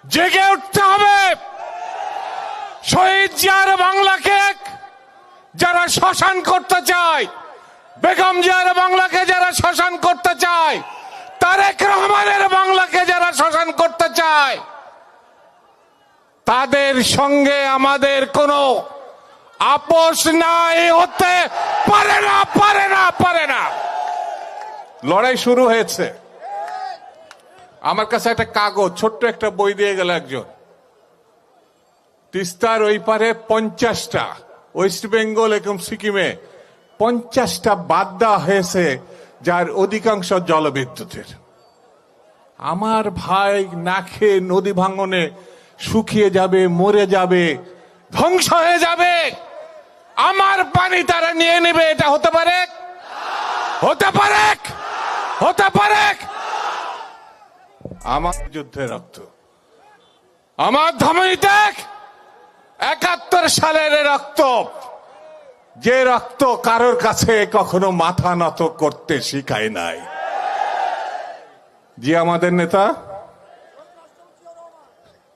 জেগে উঠতে হবে। শহীদ জিয়ার বাংলাকে যারা শ্মশান করতে চায়, বেগম জিয়ার বাংলাকে যারা শ্মশান করতে চায়, তারেক রহমানের বাংলাকে যারা শ্মশান করতে চায়, তাদের সঙ্গে আমাদের কোনো আপোষ নাই, হতে পারে না, পারে না, পারে না। লড়াই শুরু হয়েছে। আমার কাছে একটা কাগজ, ছোট্ট একটা বই দিয়ে গেল একজন। তিস্তার ওই পারে 50টা, ওয়েস্ট বেঙ্গল এবং সিকিমে 50টা বাদ দেওয়া হয়েছে, যার অধিকাংশ জলবিদ্যুতের। আমার ভাই না খেয়ে নদী ভাঙনে শুকিয়ে যাবে, মরে যাবে, ধ্বংস হয়ে যাবে। আমার পানি তারা নিয়ে নেবে, এটা হতে পারে? হতে পারে? হতে পারে? আমার যুদ্ধের রক্ত, আমার ধমনীতে 71 সালের রক্ত, যে রক্ত কারোর কাছে কখনো মাথা নত করতে শিখায় নাই। জি আমাদের নেতা,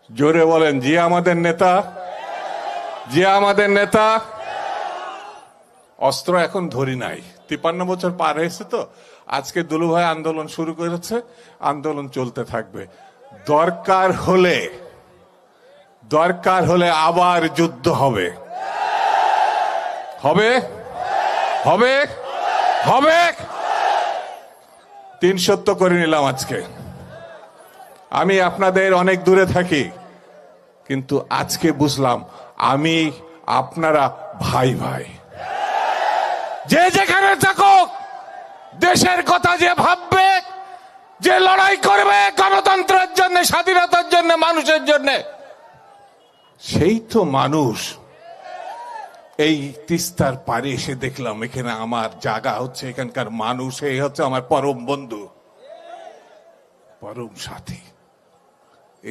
জোরে বলেন, জি আমাদের নেতা, জি আমাদের নেতা। অস্ত্র এখন ধরি নাই, 53 বছর পার হয়েছে তো। আজকে দুলুভাই আন্দোলন শুরু করেছে, আন্দোলন চলতে থাকবে। দরকার হলে আবার যুদ্ধ হবে, হবে, হবে, হবে। 370 করে নিলাম আজকে। আমি আপনাদের অনেক দূরে থাকি, কিন্তু আজকে বুঝলাম আমি আপনারা ভাই ভাই। যে যেখানে থাকুক, দেশের কথা যে ভাববে, যে লড়াই করবে গণতন্ত্রের জন্য, স্বাধীনতার জন্য, মানুষের জন্য, সেই তো মানুষ। এই তিস্তার পারে এসে দেখলাম এখানে আমার জায়গা হচ্ছে, এখানকার মানুষ, এই হচ্ছে আমার পরম বন্ধু, পরম সাথী।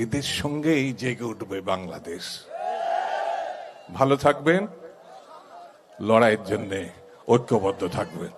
এদের সঙ্গেই জেগে উঠবে বাংলাদেশ। ভালো থাকবেন, লড়াইয়ের জন্য ঐক্যবদ্ধ থাকবেন।